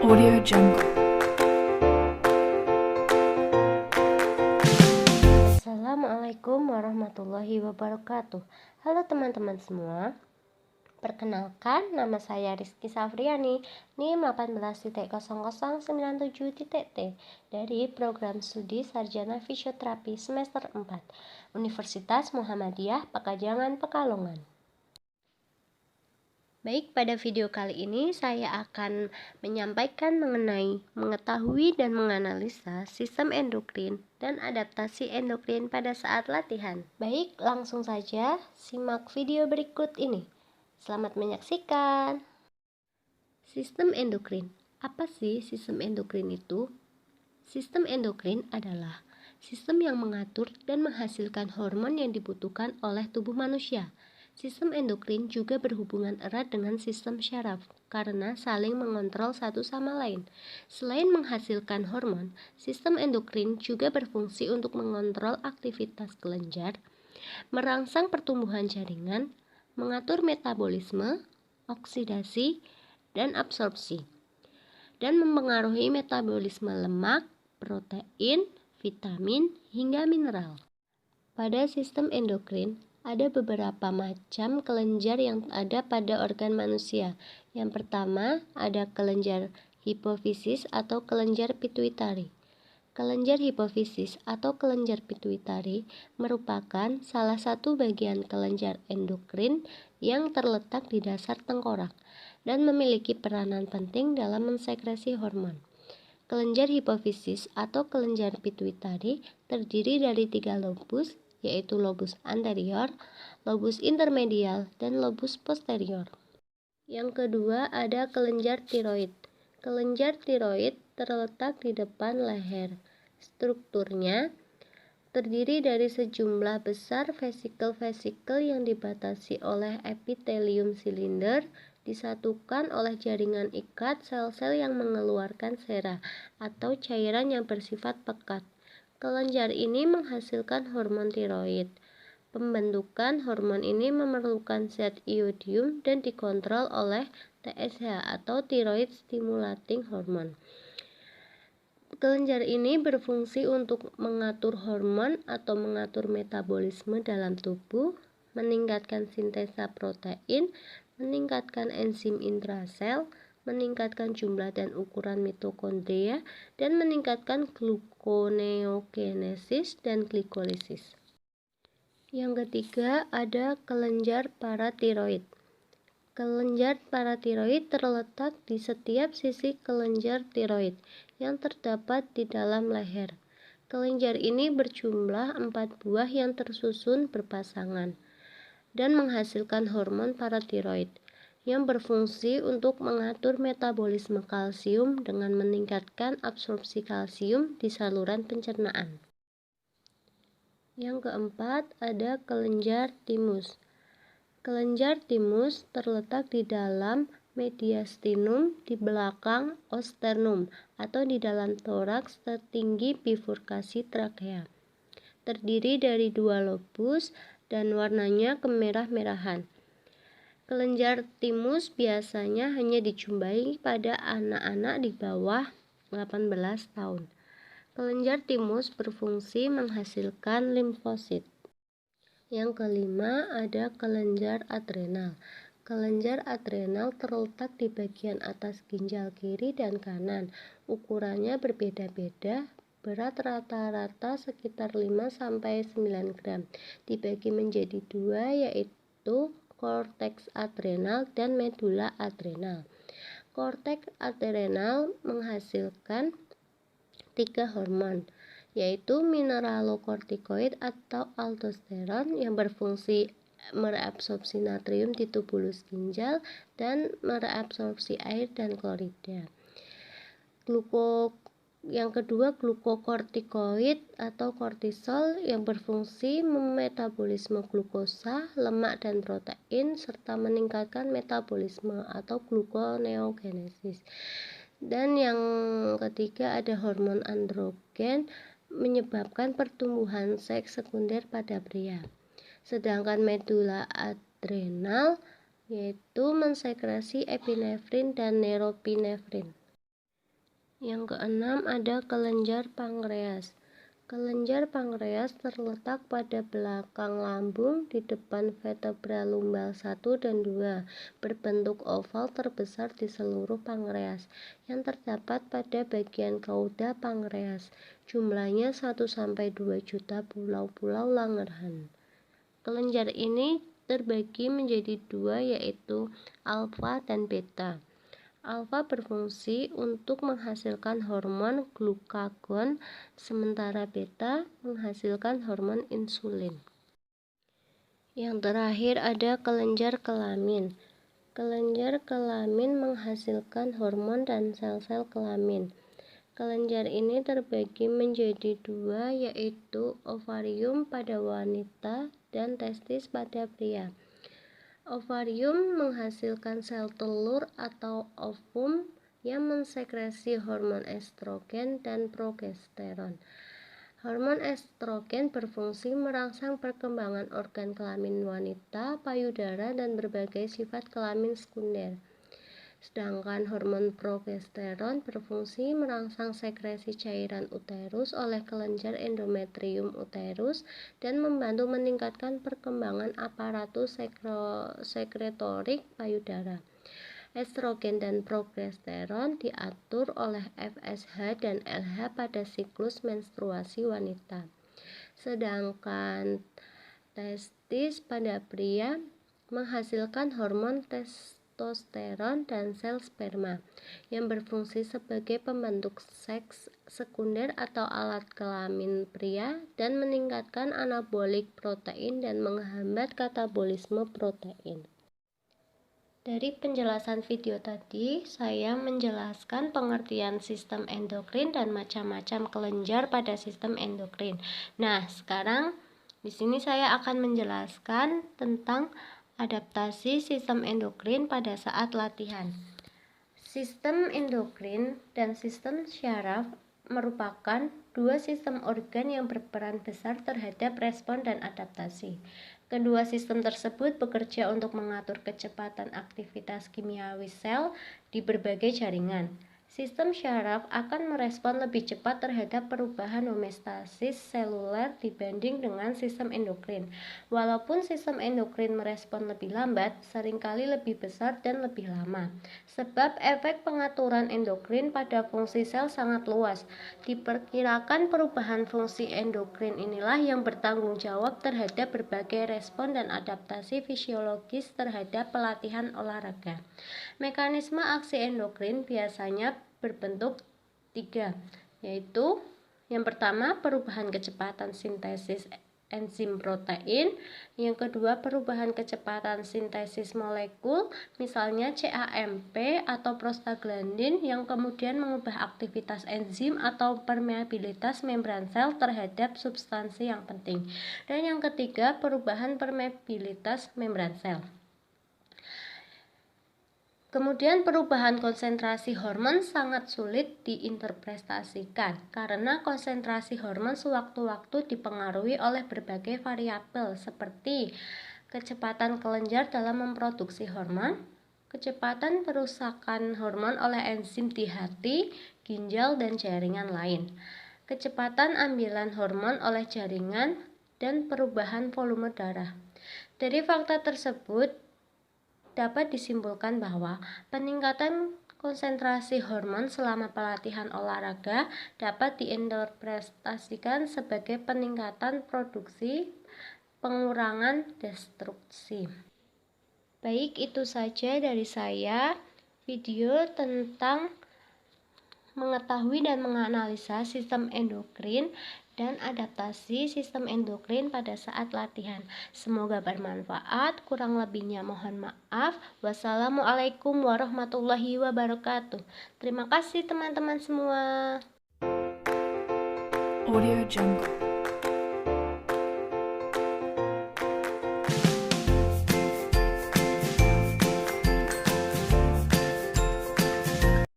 Audio Jungle. Assalamualaikum warahmatullahi wabarakatuh. Halo teman-teman semua. Perkenalkan, nama saya Rizky Safriani, NIM 18.0097.T dari Program Studi Sarjana Fisioterapi semester 4, Universitas Muhammadiyah Pekajangan Pekalongan. Baik, pada video kali ini saya akan menyampaikan mengenai mengetahui dan menganalisa sistem endokrin dan adaptasi endokrin pada saat latihan. Baik, langsung saja simak video berikut ini. Selamat menyaksikan. Sistem endokrin. Apa sih sistem endokrin itu? Sistem endokrin adalah sistem yang mengatur dan menghasilkan hormon yang dibutuhkan oleh tubuh manusia. Sistem endokrin juga berhubungan erat dengan sistem syaraf karena saling mengontrol satu sama lain. Selain menghasilkan hormon, sistem endokrin juga berfungsi untuk mengontrol aktivitas kelenjar, merangsang pertumbuhan jaringan, mengatur metabolisme, oksidasi, dan absorpsi, dan mempengaruhi metabolisme lemak, protein, vitamin, hingga mineral. Pada sistem endokrin, ada beberapa macam kelenjar yang ada pada organ manusia. Yang pertama, ada kelenjar hipofisis atau kelenjar pituitari. Kelenjar hipofisis atau kelenjar pituitari merupakan salah satu bagian kelenjar endokrin yang terletak di dasar tengkorak dan memiliki peranan penting dalam mensekresi hormon. Kelenjar hipofisis atau kelenjar pituitari terdiri dari 3 lobus, yaitu lobus anterior, lobus intermedial, dan lobus posterior. Yang kedua ada kelenjar tiroid. Kelenjar tiroid terletak di depan leher. Strukturnya terdiri dari sejumlah besar vesikel-vesikel yang dibatasi oleh epitelium silinder, disatukan oleh jaringan ikat sel-sel yang mengeluarkan sera atau cairan yang bersifat pekat. Kelenjar ini menghasilkan hormon tiroid. Pembentukan hormon ini memerlukan zat iodium dan dikontrol oleh TSH atau thyroid stimulating hormone. Kelenjar ini berfungsi untuk mengatur hormon atau mengatur metabolisme dalam tubuh, meningkatkan sintesa protein, meningkatkan enzim intrasel, meningkatkan jumlah dan ukuran mitokondria, dan meningkatkan gluconeogenesis dan glikolisis. Yang ketiga ada kelenjar paratiroid. Kelenjar paratiroid terletak di setiap sisi kelenjar tiroid yang terdapat di dalam leher. Kelenjar ini berjumlah 4 buah yang tersusun berpasangan dan menghasilkan hormon paratiroid yang berfungsi untuk mengatur metabolisme kalsium dengan meningkatkan absorpsi kalsium di saluran pencernaan. Yang keempat ada kelenjar timus. Kelenjar timus terletak di dalam mediastinum di belakang osternum atau di dalam toraks tertinggi bifurkasi trakea. Terdiri dari 2 lobus dan warnanya kemerah-merahan. Kelenjar timus biasanya hanya dijumpai pada anak-anak di bawah 18 tahun. Kelenjar timus berfungsi menghasilkan limfosit. Yang kelima ada kelenjar adrenal. Kelenjar adrenal terletak di bagian atas ginjal kiri dan kanan. Ukurannya berbeda-beda, berat rata-rata sekitar 5-9 gram. Dibagi menjadi 2, yaitu korteks adrenal dan medula adrenal. Korteks adrenal menghasilkan 3 hormon, yaitu mineralokortikoid atau aldosteron yang berfungsi mereabsorpsi natrium di tubulus ginjal dan mereabsorpsi air dan klorida. Yang kedua glukokortikoid atau kortisol yang berfungsi memetabolisme glukosa, lemak dan protein serta meningkatkan metabolisme atau gluconeogenesis. Dan yang ketiga ada hormon androgen menyebabkan pertumbuhan seks sekunder pada pria. Sedangkan medula adrenal yaitu mensekresi epinefrin dan norepinefrin. Yang keenam ada kelenjar pankreas. Kelenjar pankreas terletak pada belakang lambung di depan vertebra lumbal 1 dan 2, berbentuk oval terbesar di seluruh pankreas, yang terdapat pada bagian kauda pankreas. Jumlahnya 1-2 juta pulau-pulau Langerhans. Kelenjar ini terbagi menjadi dua, yaitu alfa dan beta. Alfa berfungsi untuk menghasilkan hormon glukagon, sementara beta menghasilkan hormon insulin. Yang terakhir ada kelenjar kelamin. Kelenjar kelamin menghasilkan hormon dan sel-sel kelamin. Kelenjar ini terbagi menjadi dua, yaitu ovarium pada wanita dan testis pada pria. Ovarium menghasilkan sel telur atau ovum yang mensekresi hormon estrogen dan progesteron. Hormon estrogen berfungsi merangsang perkembangan organ kelamin wanita, payudara, dan berbagai sifat kelamin sekunder. Sedangkan hormon progesteron berfungsi merangsang sekresi cairan uterus oleh kelenjar endometrium uterus dan membantu meningkatkan perkembangan aparatus sekretorik payudara. Estrogen dan progesteron diatur oleh FSH dan LH pada siklus menstruasi wanita. Sedangkan testis pada pria menghasilkan hormon testosteron dan sel sperma yang berfungsi sebagai pembentuk seks sekunder atau alat kelamin pria dan meningkatkan anabolik protein dan menghambat katabolisme protein. Dari penjelasan video tadi, saya menjelaskan pengertian sistem endokrin dan macam-macam kelenjar pada sistem endokrin. Nah, sekarang di sini saya akan menjelaskan tentang adaptasi sistem endokrin pada saat latihan. Sistem endokrin dan sistem syaraf merupakan dua sistem organ yang berperan besar terhadap respon dan adaptasi. Kedua sistem tersebut bekerja untuk mengatur kecepatan aktivitas kimiawi sel di berbagai jaringan. Sistem syaraf akan merespon lebih cepat terhadap perubahan homeostasis seluler dibanding dengan sistem endokrin. Walaupun sistem endokrin merespon lebih lambat, seringkali lebih besar dan lebih lama. Sebab efek pengaturan endokrin pada fungsi sel sangat luas. Diperkirakan perubahan fungsi endokrin inilah yang bertanggung jawab terhadap berbagai respon dan adaptasi fisiologis terhadap pelatihan olahraga. Mekanisme aksi endokrin biasanya berbentuk 3, yaitu yang pertama perubahan kecepatan sintesis enzim protein, yang kedua perubahan kecepatan sintesis molekul, misalnya CAMP atau prostaglandin yang kemudian mengubah aktivitas enzim atau permeabilitas membran sel terhadap substansi yang penting, dan yang ketiga perubahan permeabilitas membran sel. Kemudian perubahan konsentrasi hormon sangat sulit diinterpretasikan karena konsentrasi hormon sewaktu-waktu dipengaruhi oleh berbagai variabel seperti kecepatan kelenjar dalam memproduksi hormon, kecepatan perusakan hormon oleh enzim di hati, ginjal, dan jaringan lain, kecepatan ambilan hormon oleh jaringan, dan perubahan volume darah. Dari fakta tersebut, dapat disimpulkan bahwa peningkatan konsentrasi hormon selama pelatihan olahraga dapat diinterpretasikan sebagai peningkatan produksi, pengurangan destruksi. Baik, itu saja dari saya video tentang mengetahui dan menganalisa sistem endokrin dan adaptasi sistem endokrin pada saat latihan. Semoga bermanfaat, kurang lebihnya mohon maaf. Wassalamualaikum warahmatullahi wabarakatuh. Terima kasih teman-teman semua. Audio Jungle.